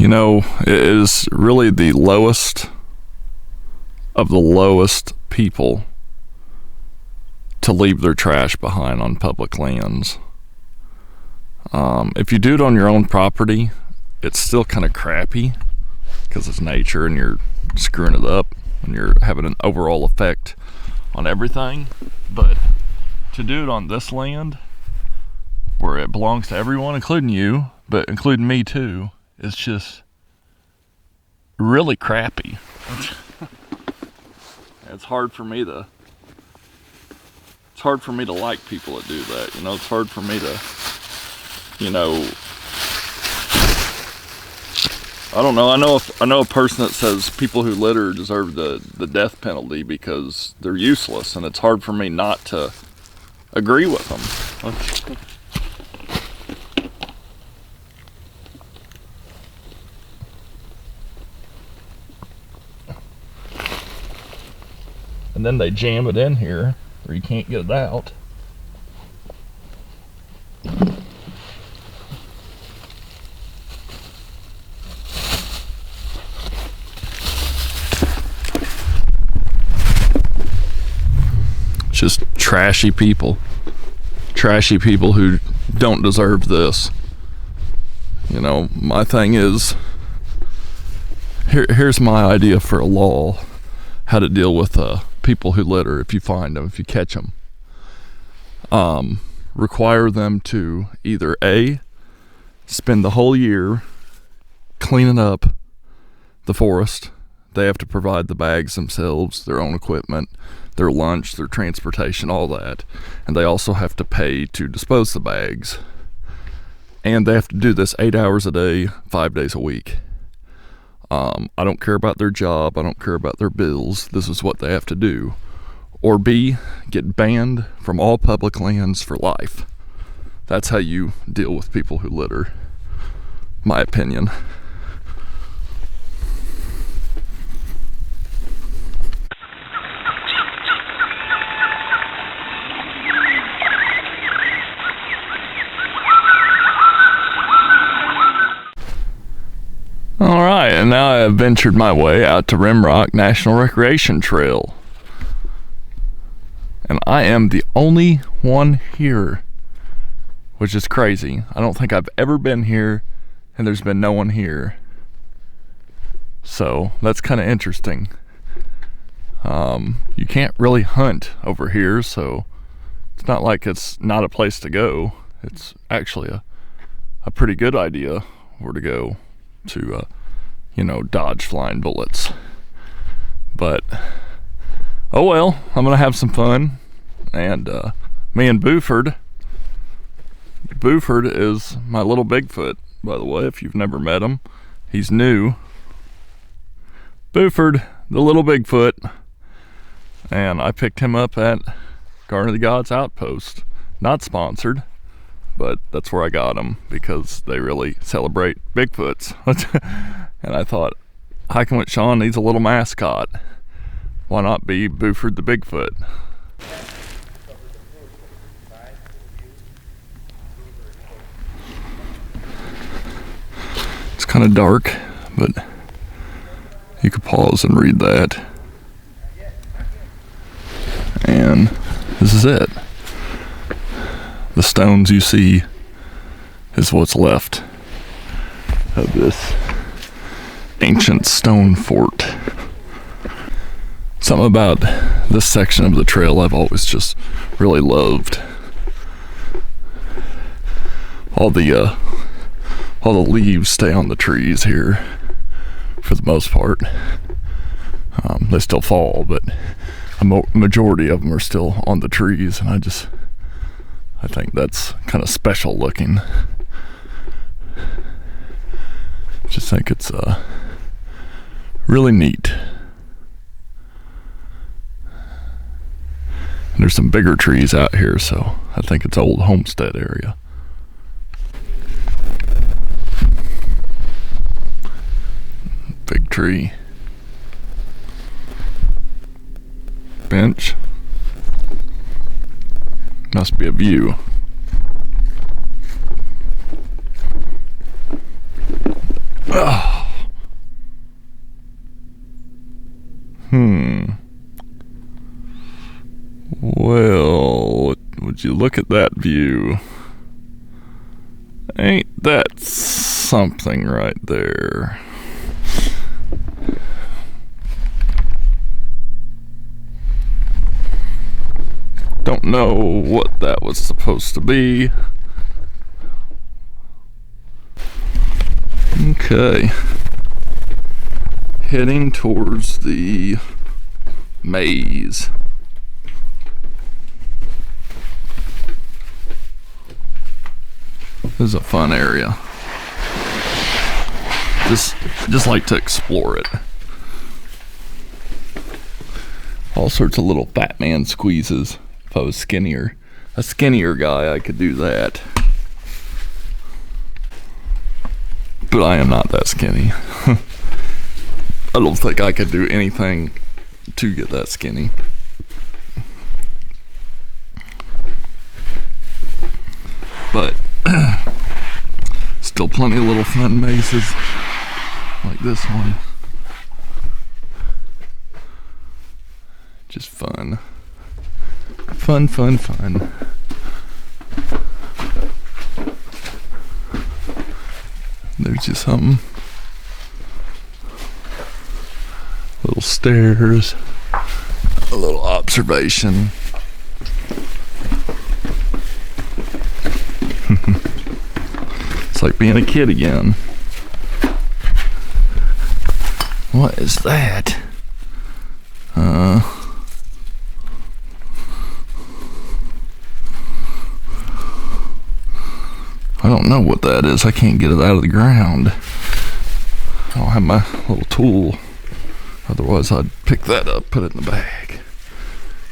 You know, it is really the lowest of the lowest people to leave their trash behind on public lands. If you do it on your own property, it's still kind of crappy because it's nature and you're screwing it up and you're having an overall effect on everything. But to do it on this land where it belongs to everyone, including you, but including me too, it's just really crappy. It's hard for me to like people that do that. You know, it's hard for me to, I don't know. I know a person that says people who litter deserve the death penalty because they're useless, and it's hard for me not to agree with them. And then they jam it in here where you can't get it out. Just trashy people who don't deserve this. You know, my thing is, here's my idea for a law, how to deal with people who litter. If you find them, if you catch them, require them to either A, spend the whole year cleaning up the forest. They have to provide the bags themselves, their own equipment, their lunch, their transportation, all that. And they also have to pay to dispose the bags. And they have to do this 8 hours a day, 5 days a week. I don't care about their job. I don't care about their bills. This is what they have to do. Or B, get banned from all public lands for life. That's how you deal with people who litter. My opinion. Alright, and now I have ventured my way out to Rimrock National Recreation Trail. And I am the only one here, which is crazy. I don't think I've ever been here and there's been no one here. So that's kind of interesting. You can't really hunt over here, so it's not like it's not a place to go. It's actually a pretty good idea where to go to dodge flying bullets. But oh well, I'm gonna have some fun. And me and Booford is my little Bigfoot, by the way, if you've never met him. He's new. Booford, the little Bigfoot. And I picked him up at the Gods Outpost. Not sponsored, but that's where I got him because they really celebrate Bigfoots. And I thought, hiking with Shawn needs a little mascot. Why not be Booford the Bigfoot? It's kind of dark, but you could pause and read that. And this is it. The stones you see is what's left of this ancient stone fort. Something about this section of the trail I've always just really loved. All the leaves stay on the trees here for the most part. They still fall, but a majority of them are still on the trees, and I think that's kind of special looking. Just think it's really neat. And there's some bigger trees out here, so I think it's old homestead area. Big tree. Bench. Must be a view. Oh. Well, would you look at that view? Ain't that something right there? Don't know what that was supposed to be. Okay. Heading towards the maze. This is a fun area. Just like to explore it. All sorts of little fat man squeezes. If I was a skinnier guy, I could do that. But I am not that skinny. I don't think I could do anything to get that skinny. But still plenty of little fun mazes like this one. Just fun. Fun, fun, fun. There's just something. Little stairs. A little observation. It's like being a kid again. What is that? I don't know what that is. I can't get it out of the ground. I don't have my little tool. Otherwise I'd pick that up, put it in the bag.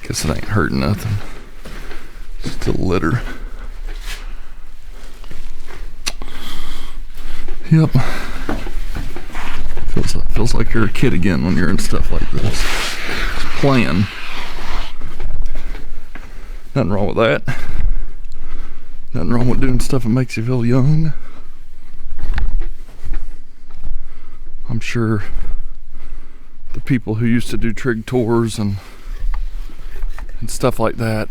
Guess it ain't hurting nothing. Just a litter. Yep. Feels like you're a kid again when you're in stuff like this. Just playing. Nothing wrong with that. Nothing wrong with doing stuff that makes you feel young. I'm sure the people who used to do trig tours and stuff like that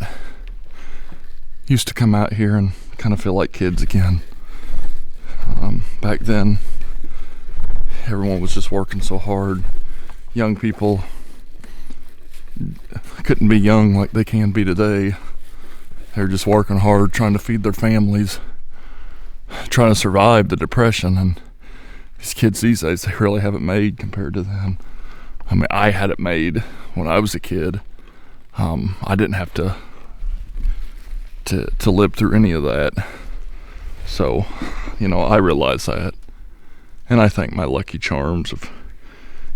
used to come out here and kind of feel like kids again. Back then, everyone was just working so hard. Young people couldn't be young like they can be today. They're just working hard, trying to feed their families, trying to survive the depression. And these kids these days, they really have it made compared to them. I mean, I had it made when I was a kid. I didn't have to live through any of that. So, I realize that. And I thank my lucky charms,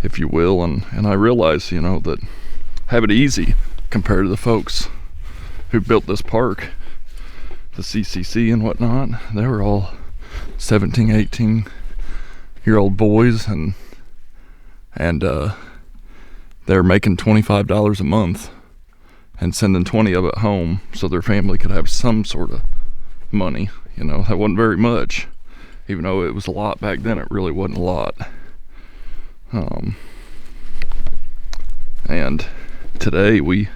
if you will. And I realize, that I have it easy compared to the folks who built this park, the CCC and whatnot. They were all 17, 18-year-old boys, and they're making $25 a month and sending 20 of it home so their family could have some sort of money. That wasn't very much. Even though it was a lot back then, it really wasn't a lot. And today we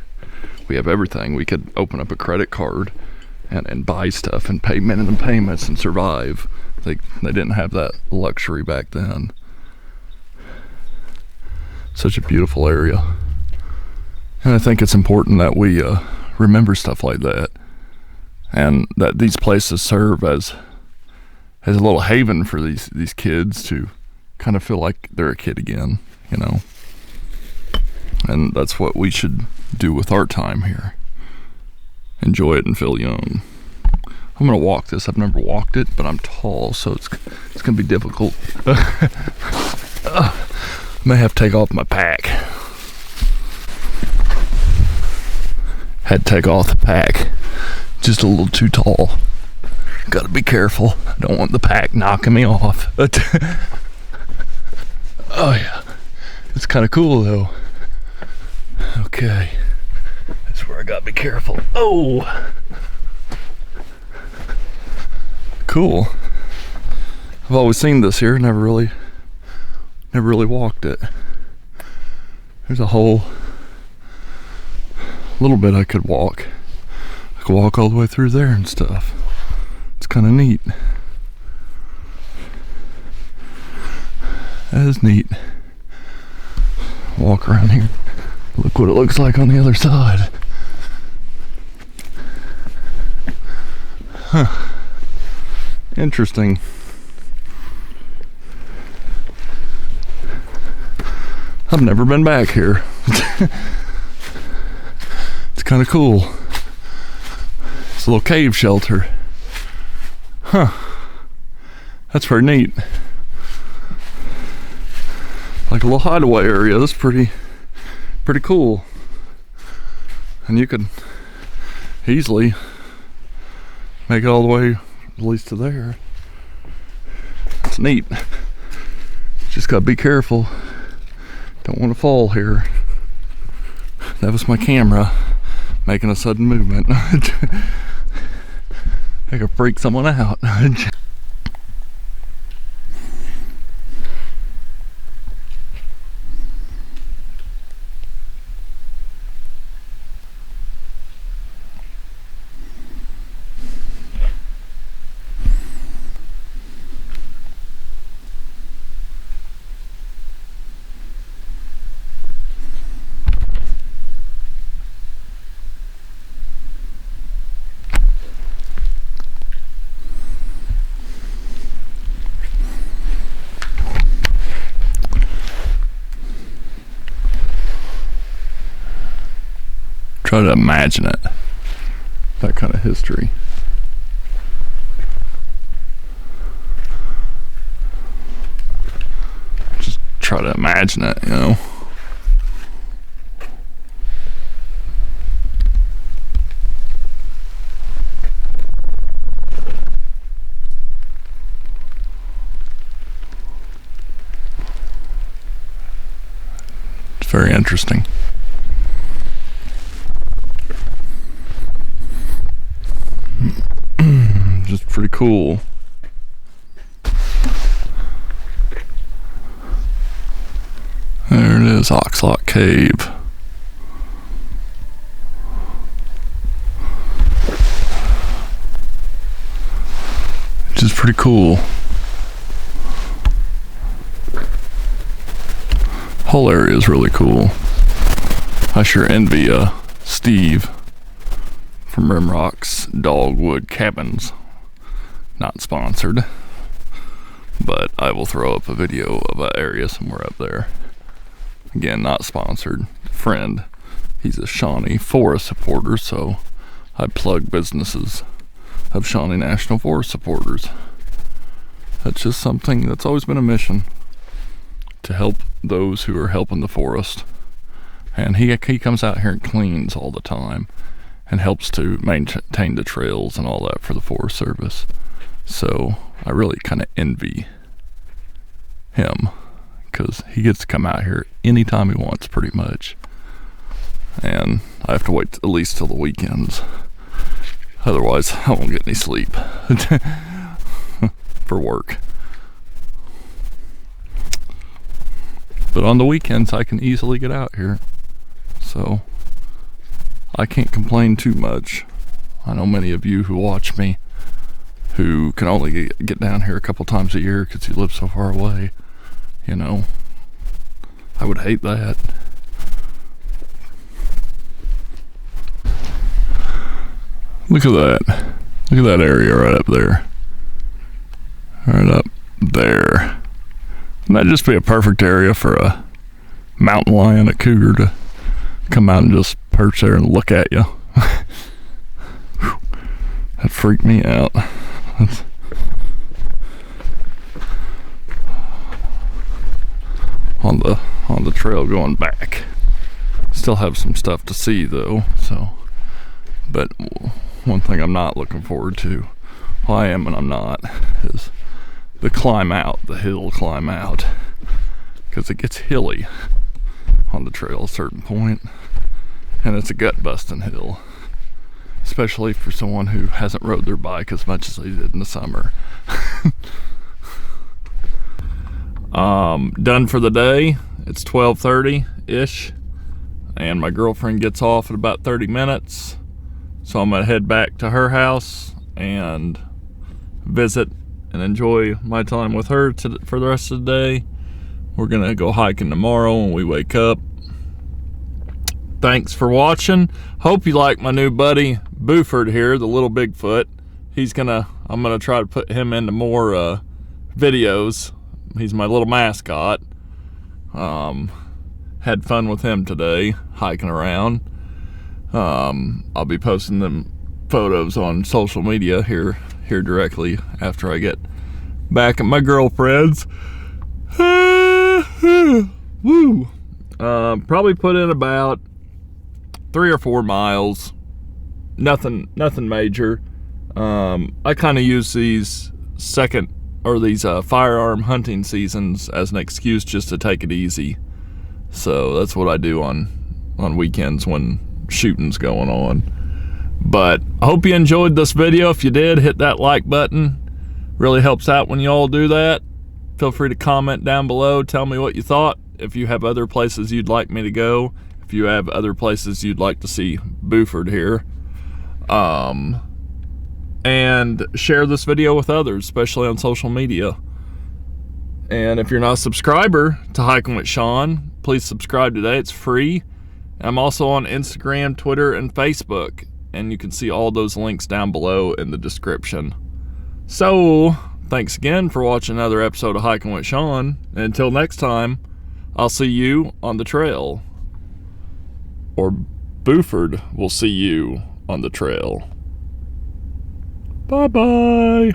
have everything. We could open up a credit card and buy stuff and pay minimum payments and survive. They didn't have that luxury back then. Such a beautiful area. And I think it's important that we remember stuff like that, and that these places serve as a little haven for these kids to kind of feel like they're a kid again, And that's what we should do with our time here. Enjoy it and feel young. I'm gonna walk this. I've never walked it, but I'm tall, so it's gonna be difficult. May have to take off my pack. Had to take off the pack. Just a little too tall. Gotta be careful. I don't want the pack knocking me off. Oh yeah. It's kind of cool though. Okay. That's where I gotta be careful. Oh! Cool. I've always seen this here, never really Never really walked it. There's a whole little bit I could walk. I could walk all the way through there and stuff. It's kind of neat. That is neat. Walk around here. Look what it looks like on the other side. Huh. Interesting. I've never been back here. It's kind of cool. It's a little cave shelter. Huh. That's pretty neat. Like a little hideaway area. That's pretty cool. And you could easily make it all the way at least to there. It's neat. Just gotta be careful. Don't want to fall here. That was my camera making a sudden movement. I could freak someone out. Try to imagine it. That kind of history. Just try to imagine it, you know. It's very interesting. Just pretty cool. There it is, Oxlock Cave. Which is pretty cool. Whole area is really cool. I sure envy Steve from Rimrock's Dogwood Cabins. Not sponsored, but I will throw up a video of an area somewhere up there. Again, not sponsored. Friend, he's a Shawnee Forest supporter, so I plug businesses of Shawnee National Forest supporters. That's just something that's always been a mission, to help those who are helping the forest. And he comes out here and cleans all the time and helps to maintain the trails and all that for the Forest Service. So I really kind of envy him, because he gets to come out here anytime he wants, pretty much. And I have to wait at least till the weekends. Otherwise, I won't get any sleep for work. But on the weekends, I can easily get out here. So I can't complain too much. I know many of you who watch me who can only get down here a couple times a year because you live so far away. You know, I would hate that. Look at that. Look at that area right up there. Right up there. Wouldn't that just be a perfect area for a mountain lion, a cougar to come out and just perch there and look at you? That freaked me out. On the trail going back. Still have some stuff to see though, so. But one thing I'm not looking forward to, well, I am and I'm not, is the climb out, the hill climb out, because it gets hilly on the trail at a certain point, and it's a gut busting hill, especially for someone who hasn't rode their bike as much as they did in the summer. Done for the day. It's 12:30-ish, and my girlfriend gets off in about 30 minutes. So I'm going to head back to her house and visit and enjoy my time with her for the rest of the day. We're going to go hiking tomorrow when we wake up. Thanks for watching. Hope you like my new buddy Booford here, the Little Bigfoot. I'm gonna try to put him into more videos. He's my little mascot. Had fun with him today, hiking around. I'll be posting them photos on social media here directly after I get back at my girlfriend's. Woo! Probably put in about 3 or 4 miles. Nothing major. I kind of use these firearm hunting seasons as an excuse just to take it easy. So that's what I do on weekends when shooting's going on. But I hope you enjoyed this video. If you did, hit that like button. Really helps out when you all do that. Feel free to comment down below. Tell me what you thought. If you have other places you'd like me to go. If you have other places you'd like to see Booford here. And share this video with others, especially on social media. And if you're not a subscriber to Hiking with Shawn, please subscribe today. It's free. I'm also on Instagram, Twitter, and Facebook, and you can see all those links down below in the description. So, thanks again for watching another episode of Hiking with Shawn. And until next time, I'll see you on the trail. Or Booford will see you on the trail. Bye-bye.